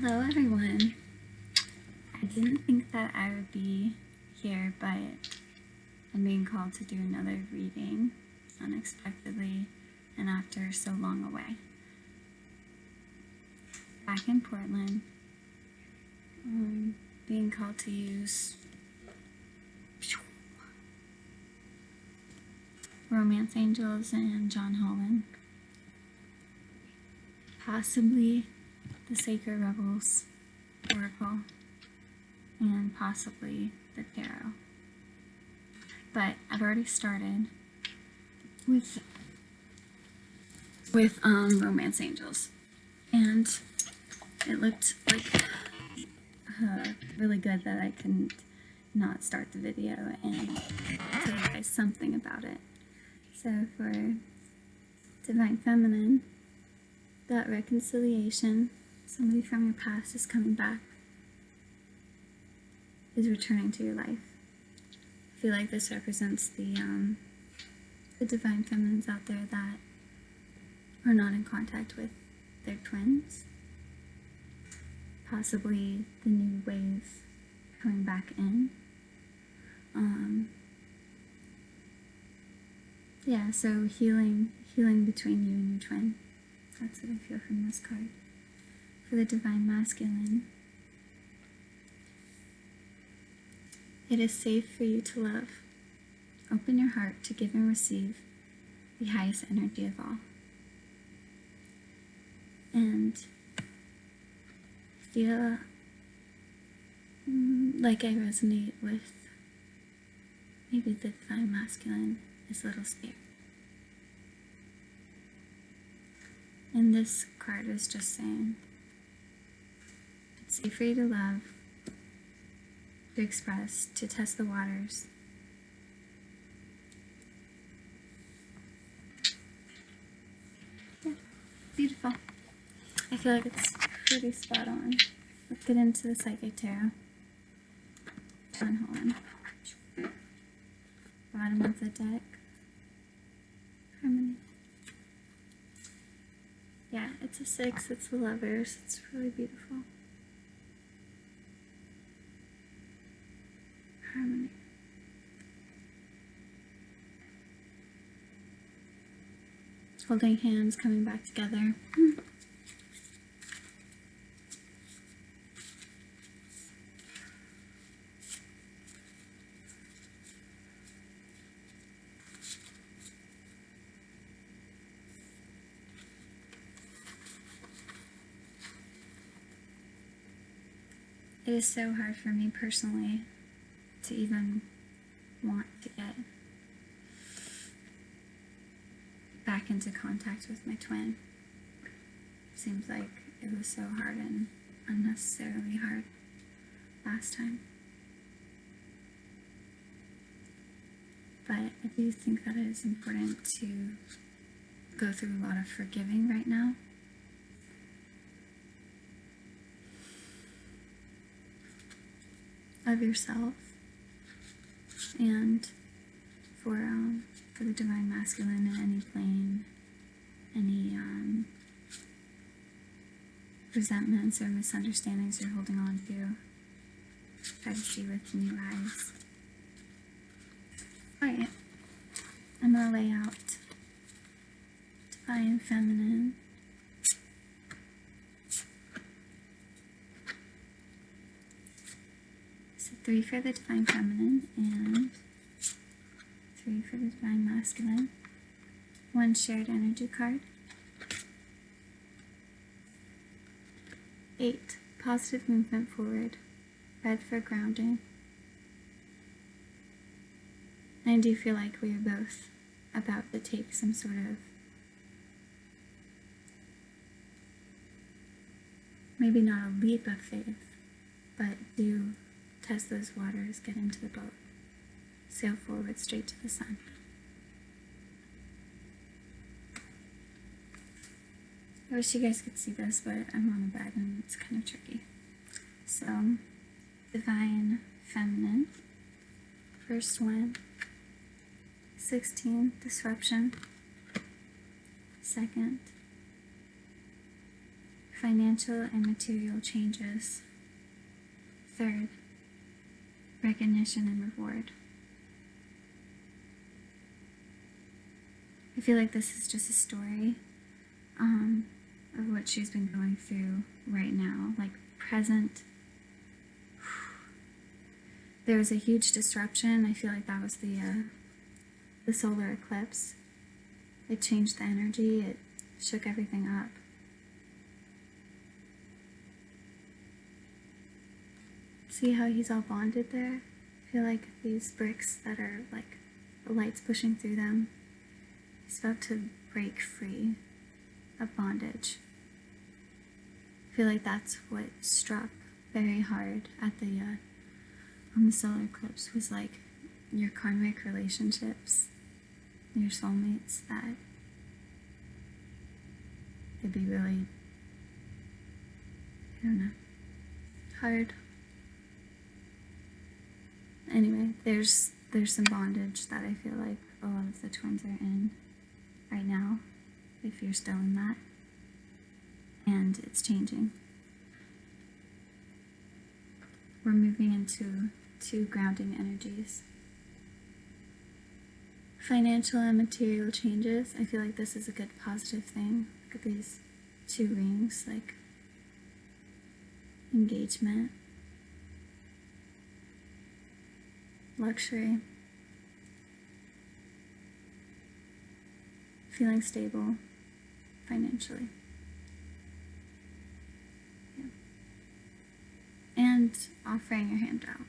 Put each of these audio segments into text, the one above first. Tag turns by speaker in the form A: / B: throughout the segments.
A: Hello everyone. I didn't think that I would be here, but I'm being called to do another reading unexpectedly and after so long away. Back in Portland, being called to use Romance Angels and John Holland, possibly the Sacred Rebels Oracle, and possibly the Tarot. But I've already started with Romance Angels, and it looked like really good that I couldn't not start the video and tell you guys something about it. So for Divine Feminine, that reconciliation, somebody from your past is coming back, is returning to your life. I feel like this represents the Divine Feminines out there that are not in contact with their twins. Possibly the new wave coming back in. Yeah, so healing between you and your twin. That's what I feel from this card. For the Divine Masculine, it is safe for you to love. Open your heart to give and receive the highest energy of all. And feel like I resonate with maybe the Divine Masculine is a little scared. And this card is just saying it's safe for you to love, to express, to test the waters. Yeah, beautiful. I feel like it's pretty spot on. Let's get into the Psychic Tarot. John Holland. Bottom of the deck. Harmony. Yeah, it's a 6, it's the Lovers, it's really beautiful. Harmony. Holding hands, coming back together. It is so hard for me personally to even want to get back into contact with my twin. Seems like it was so hard and unnecessarily hard last time. But I do think that it is important to go through a lot of forgiving right now. Of yourself, and for the Divine Masculine in any plane, any resentments or misunderstandings you're holding on to, try to see with new eyes. Alright, I'm gonna lay out Divine Feminine. So 3 for the Divine Feminine and 3 for the Divine Masculine. 1 shared energy card. 8, positive movement forward. Red for grounding. I do feel like we are both about to take some sort of, maybe not a leap of faith, but do test those waters, get into the boat, sail forward straight to the sun. I wish you guys could see this, but I'm on a bed and it's kind of tricky. So, Divine Feminine, first one, 16, Disruption, second, financial and material changes. Third, recognition and reward. I feel like this is just a story of what she's been going through right now, like present. There was a huge disruption. I feel like that was the solar eclipse. It changed the energy. It shook everything up. See how he's all bonded there? I feel like these bricks that are like the light's pushing through them, he's about to break free of bondage. I feel like that's what struck very hard at on the solar eclipse, was like your karmic relationships, your soulmates, that could be really, I don't know, hard. Anyway, there's some bondage that I feel like a lot of the twins are in right now, if you're still in that, and it's changing. We're moving into two grounding energies. Financial and material changes. I feel like this is a good positive thing. Look at these two rings, like engagement, luxury, feeling stable financially. Yeah. And offering your hand out.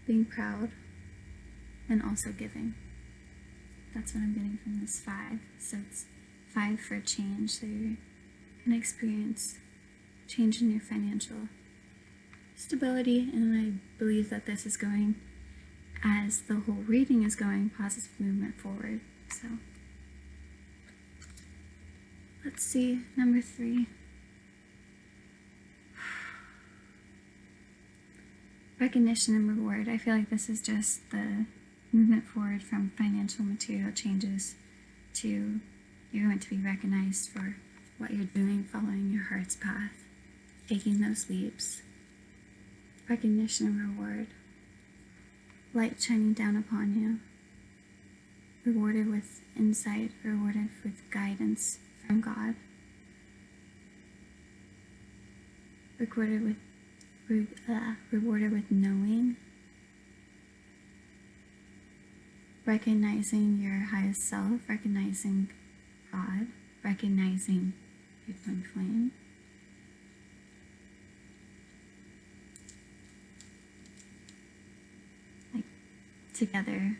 A: Being proud and also giving. That's what I'm getting from this 5. So it's 5 for change, so you're going to experience change in your financial stability, and I believe that this is going, as the whole reading is going, positive movement forward. So let's see, number 3. Recognition and reward. I feel like this is just the movement forward from financial material changes to you're going to be recognized for what you're doing, following your heart's path, taking those leaps. Recognition and reward. Light shining down upon you. Rewarded with insight, rewarded with guidance from God. Rewarded with knowing. Recognizing your highest self, recognizing God, recognizing your twin flame. Like together,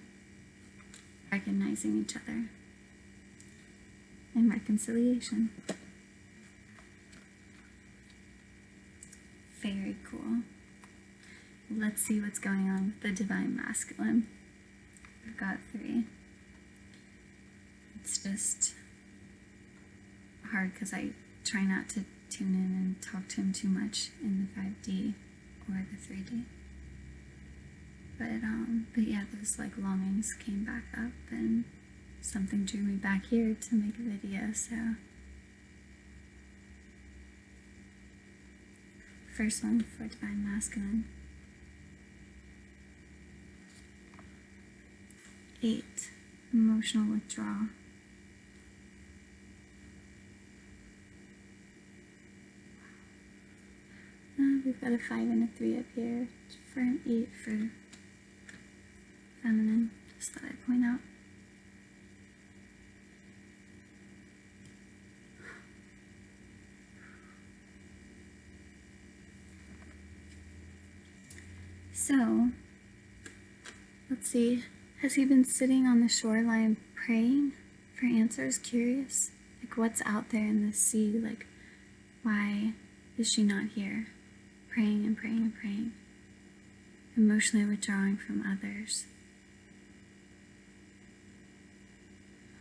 A: recognizing each other. And reconciliation. Very cool. Let's see what's going on with the Divine Masculine. We've got 3. It's just hard because I try not to tune in and talk to him too much in the 5D or the 3D. But yeah, those like longings came back up and something drew me back here to make a video, so. First one for Divine Masculine. 8, emotional withdrawal. We've got a 5 and a 3 up here for an 8 for feminine. Just thought I'd point out. So, let's see. Has he been sitting on the shoreline praying for answers? Curious? Like, what's out there in the sea? Like, why is she not here? Praying and praying and praying. Emotionally withdrawing from others.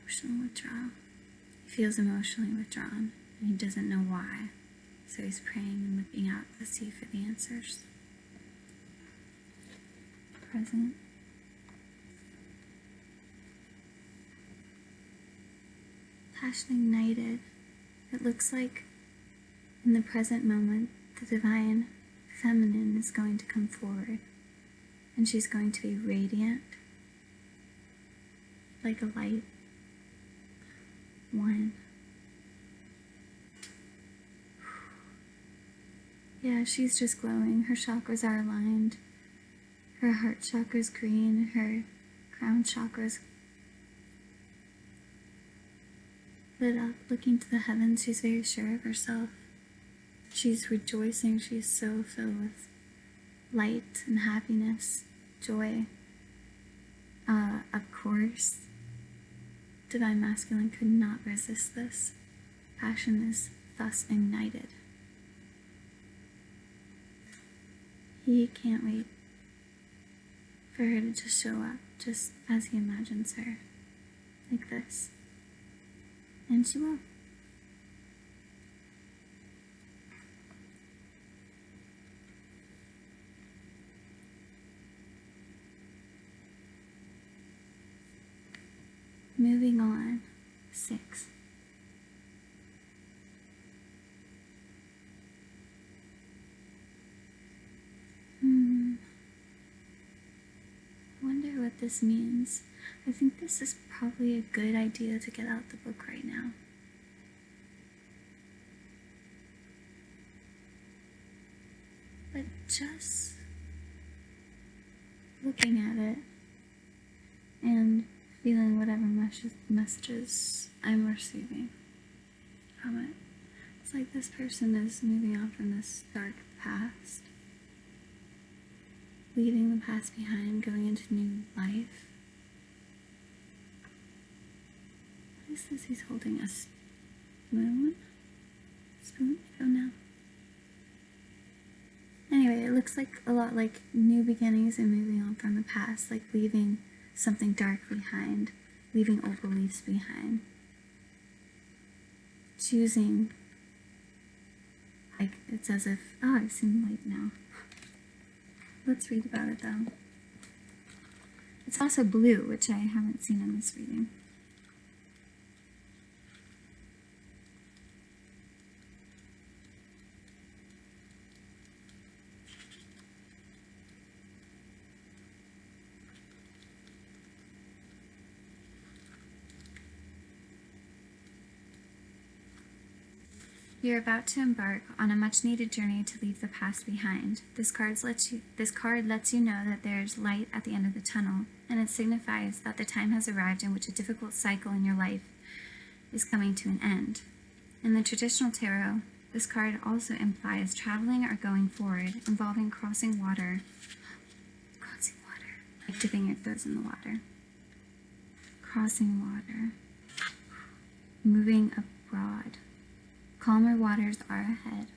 A: Emotional withdrawal. He feels emotionally withdrawn, and he doesn't know why. So he's praying and looking out to sea for the answers. Present. Passion ignited. It looks like in the present moment, the divine feminine is going to come forward, and she's going to be radiant, like a light one. Yeah, she's just glowing. Her chakras are aligned. Her heart chakra is green. Her crown chakra is lit up, looking to the heavens. She's very sure of herself. She's rejoicing. She's so filled with light and happiness, joy. Of course, divine masculine could not resist this. Passion is thus ignited. He can't wait for her to just show up, just as he imagines her, like this. And she will. Moving on, 6. I wonder what this means. I think this is probably a good idea to get out the book right now. But just looking at it and feeling whatever messages I'm receiving from it. It's like this person is moving on from this dark past, leaving the past behind, going into new life. What is this he's holding? A spoon? Spoon? I don't know. Anyway, it looks like a lot like new beginnings and moving on from the past, like leaving something dark behind, leaving old beliefs behind. Choosing, like it's as if, oh, I've seen light now. Let's read about it though. It's also blue, which I haven't seen in this reading. You're about to embark on a much-needed journey to leave the past behind. This card lets you know that there's light at the end of the tunnel, and it signifies that the time has arrived in which a difficult cycle in your life is coming to an end. In the traditional tarot, this card also implies traveling or going forward, involving crossing water, like dipping your toes in the water, crossing water, moving abroad. Calmer waters are ahead.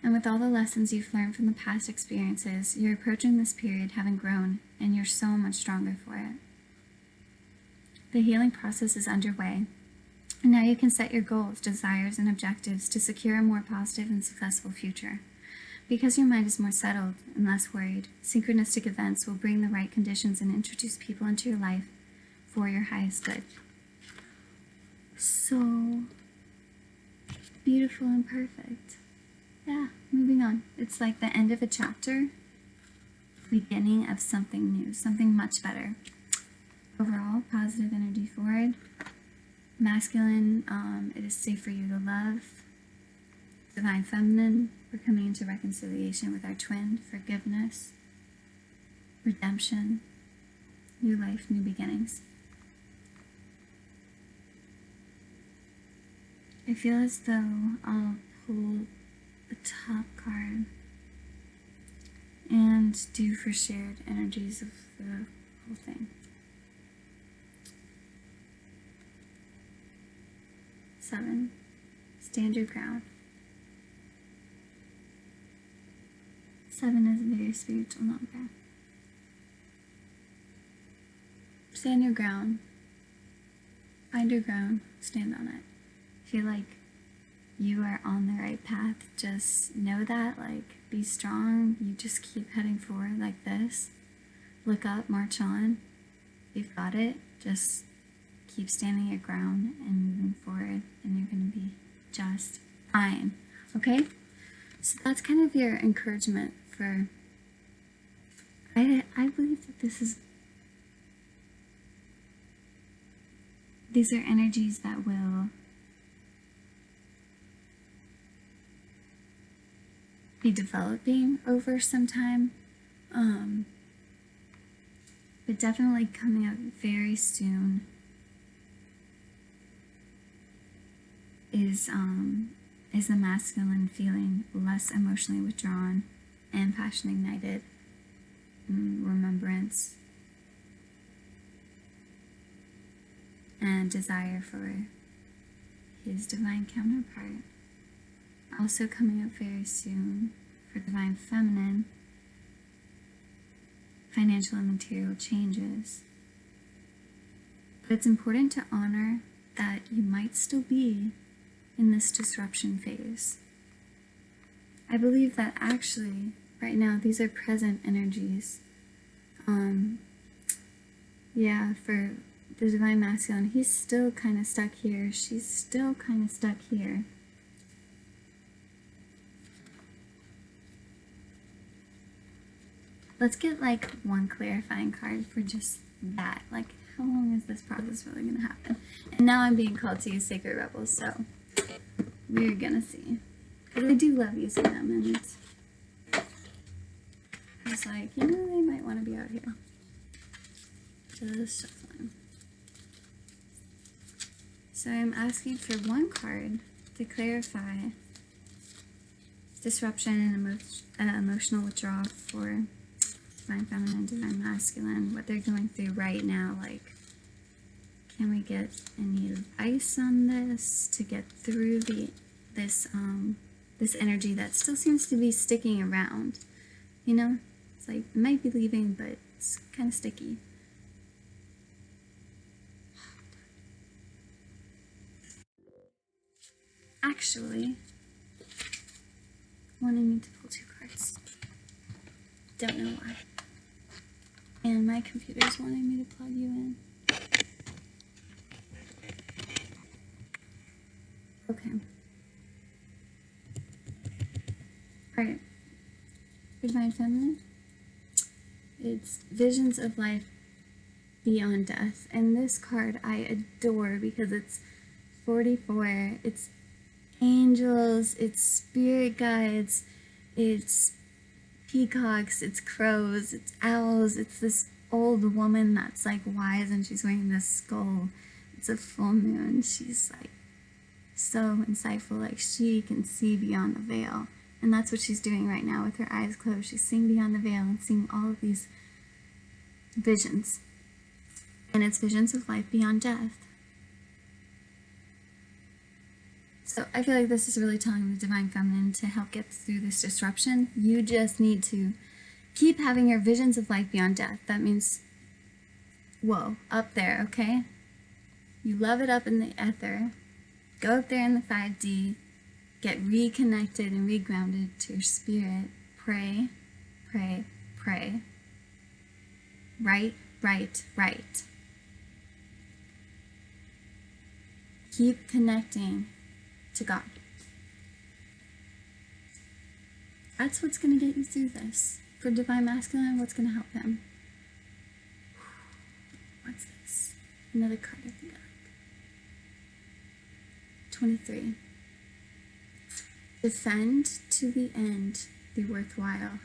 A: And with all the lessons you've learned from the past experiences, you're approaching this period having grown, and you're so much stronger for it. The healing process is underway, and now you can set your goals, desires, and objectives to secure a more positive and successful future. Because your mind is more settled and less worried, synchronistic events will bring the right conditions and introduce people into your life for your highest good. So beautiful and perfect. Yeah, moving on. It's like the end of a chapter, beginning of something new, something much better. Overall, positive energy forward. Masculine, it is safe for you to love. Divine feminine, we're coming into reconciliation with our twin, forgiveness, redemption, new life, new beginnings. I feel as though I'll pull the top card and do for shared energies of the whole thing. 7. Stand your ground. 7 is a very spiritual number. Stand your ground. Find your ground. Stand on it. Feel like you are on the right path. Just know that, like, be strong. You just keep heading forward like this. Look up, march on. You've got it. Just keep standing your ground and moving forward, and you're going to be just fine. Okay? So that's kind of your encouragement for, I believe that these are energies that will be developing over some time, but definitely coming up very soon is the masculine feeling less emotionally withdrawn and passion ignited, remembrance and desire for his divine counterpart. Also coming up very soon for divine feminine, financial and material changes. But it's important to honor that you might still be in this disruption phase. I believe that actually, right now, these are present energies. Yeah, for the divine masculine, he's still kind of stuck here. She's still kind of stuck here. Let's get like one clarifying card for just that. Like, how long is this process really going to happen? And now I'm being called to use Sacred Rebels, so we're going to see. Because I do love using them, and I was like, you know, they might want to be out here. Just shuffling. So I'm asking for one card to clarify disruption and emotional withdrawal for divine feminine, divine masculine, what they're going through right now. Like, can we get any advice on this to get through this energy that still seems to be sticking around? You know, it's like it might be leaving, but it's kind of sticky. Actually, wanting me to pull 2 cards. Don't know why. And my computer's wanting me to plug you in. Okay. Alright. For divine feminine, it's visions of life beyond death. And this card I adore because it's 44. It's angels, it's spirit guides, it's peacocks, it's crows, it's owls, it's this old woman that's like wise and she's wearing this skull. It's a full moon. She's like so insightful, like she can see beyond the veil. And that's what she's doing right now with her eyes closed. She's seeing beyond the veil and seeing all of these visions. And it's visions of life beyond death. So I feel like this is really telling the divine feminine to help get through this disruption. You just need to keep having your visions of life beyond death. That means, whoa, up there, okay? You love it up in the ether. Go up there in the 5D. Get reconnected and regrounded to your spirit. Pray, pray, pray. Right, right, right. Keep connecting to God. That's what's going to get you through this. For divine masculine, what's going to help him? What's this? Another card I think I like. 23. Defend to the end the worthwhile.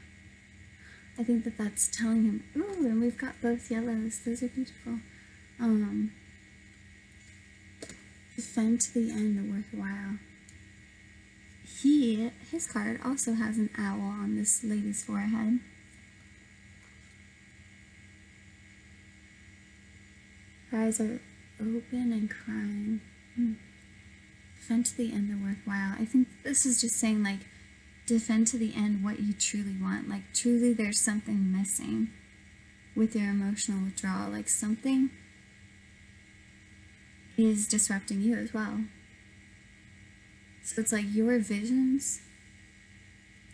A: I think that that's telling him, ooh, and we've got both yellows. Those are beautiful. Defend to the end the worthwhile. His card also has an owl on this lady's forehead. Her eyes are open and crying. Defend to the end the worthwhile. I think this is just saying, like, defend to the end what you truly want. Like, truly there's something missing with your emotional withdrawal. Like, something is disrupting you as well. So it's like your visions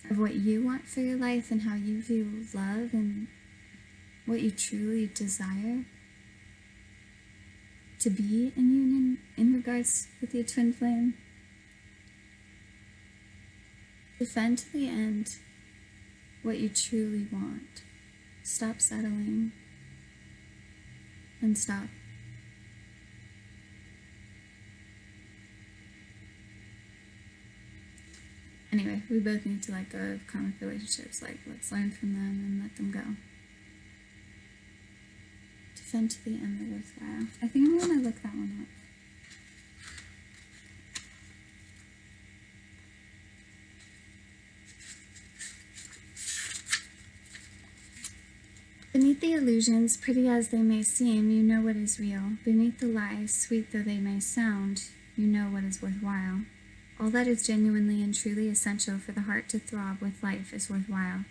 A: of what you want for your life and how you view love and what you truly desire to be in union in regards with your twin flame Defend to the end what you truly want. Stop settling and stop. Anyway, we both need to let go of karmic relationships. Like, let's learn from them and let them go. Defend to the end the worthwhile. I think I'm going to look that one up. Beneath the illusions, pretty as they may seem, you know what is real. Beneath the lies, sweet though they may sound, you know what is worthwhile. All that is genuinely and truly essential for the heart to throb with life is worthwhile.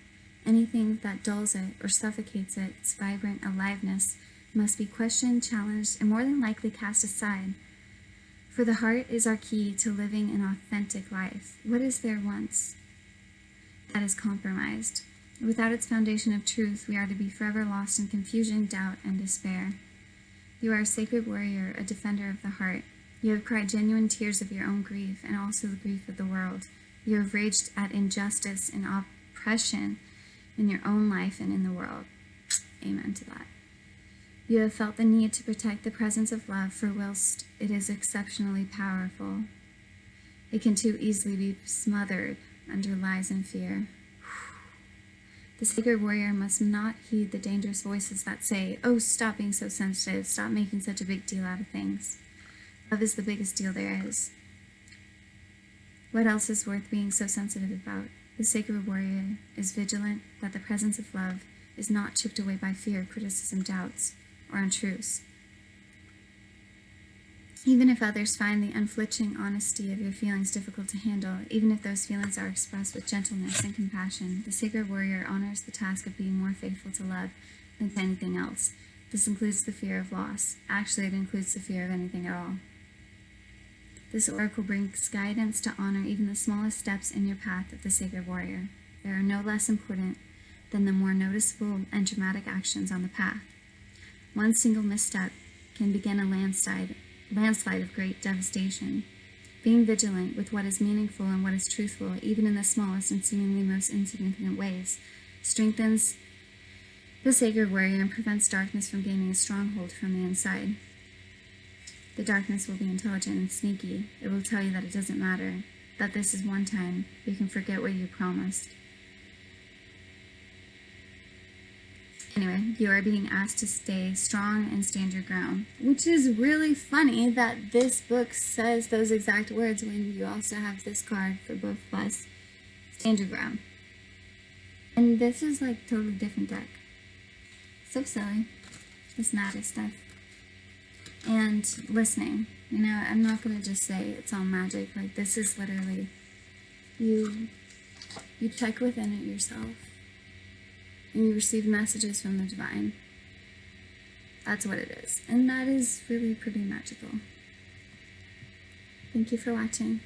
A: Anything that dulls it or suffocates its vibrant aliveness must be questioned, challenged, and more than likely cast aside. For the heart is our key to living an authentic life. What is there once that is compromised? Without its foundation of truth, we are to be forever lost in confusion, doubt, and despair. You are a sacred warrior, a defender of the heart. You have cried genuine tears of your own grief and also the grief of the world. You have raged at injustice and oppression in your own life and in the world. Amen to that. You have felt the need to protect the presence of love, for whilst it is exceptionally powerful, it can too easily be smothered under lies and fear. The sacred warrior must not heed the dangerous voices that say, "Oh, stop being so sensitive, stop making such a big deal out of things. Love is the biggest deal there is. What else is worth being so sensitive about?" The sacred warrior is vigilant that the presence of love is not chipped away by fear, criticism, doubts, or untruths. Even if others find the unflinching honesty of your feelings difficult to handle, even if those feelings are expressed with gentleness and compassion, the sacred warrior honors the task of being more faithful to love than to anything else. This includes the fear of loss. Actually, it includes the fear of anything at all. This oracle brings guidance to honor even the smallest steps in your path of the sacred warrior. They are no less important than the more noticeable and dramatic actions on the path. One single misstep can begin a landslide of great devastation. Being vigilant with what is meaningful and what is truthful, even in the smallest and seemingly most insignificant ways, strengthens the sacred warrior and prevents darkness from gaining a stronghold from the inside. The darkness will be intelligent and sneaky. It will tell you that it doesn't matter, that this is one time you can forget what you promised. Anyway, you are being asked to stay strong and stand your ground, which is really funny that this book says those exact words when you also have this card for both of us. Stand your ground. And this is like totally different deck. So silly. This magic stuff. And listening. You know, I'm not going to just say it's all magic. Like, this is literally, you check within it yourself. And you receive messages from the divine. That's what it is. And that is really pretty magical. Thank you for watching.